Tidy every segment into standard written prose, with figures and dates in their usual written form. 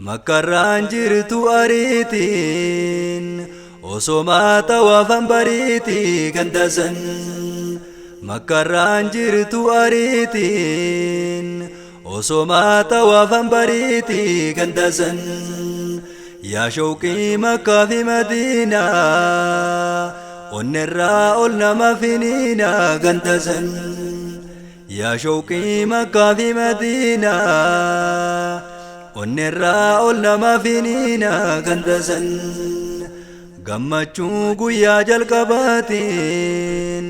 Makarraan jirtu ariitiin osoo tawaafan bariitii ganda san. Makarraan jirtu ariitiin osoo tawaafan bariitii ganda san. Yaa shawqii Makkaa fi Madiinaa onnerraa ol nama finiina ganda san. Yaa shawqii Makkaa fi Madiinaa onnerraa ol nama finiina ganda san. Gammachuu guyyaa jalqabaatiin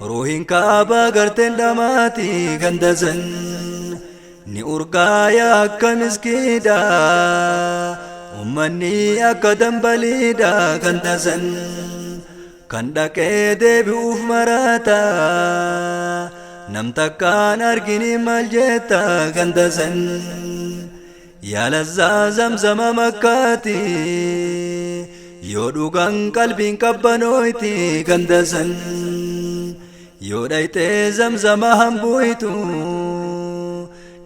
ruuhiin Kaabaa garteen dhamaatii ganda san. Ni urgaaya akka miskiidha ummanni akka dambaliidha ganda san. Kan dhaqee deebi'uuf maraata nam takkaan argini maal jetta ganda san. Yaa lazzaa Zamzama Makkaati yoo dhugan qalbiin qabbanooyti ganda san. Yoo dhayxee Zamzama hambuuytu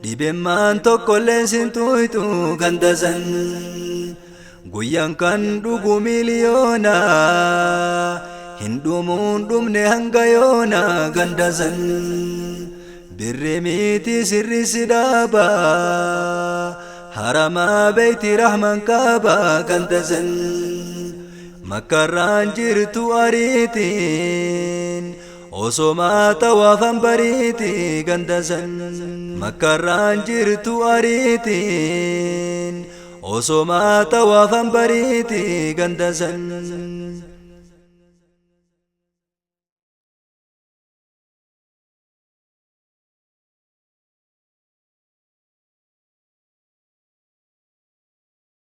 dhibemmaan tokkolleen sintuuytu ganda san. Guyyaan kan dhugu miliyoona hin dhumuun dhumne hanga yoona ganda san. Birri miti sirri si dhaaba haramaa beeyti rahman Kaaba ganda san. Makarraan jirtu ariitiin osoo tawaafan bariitii ganda san. Makarraan jirtu ariitiin osoo tawaafan bariitii ganda san.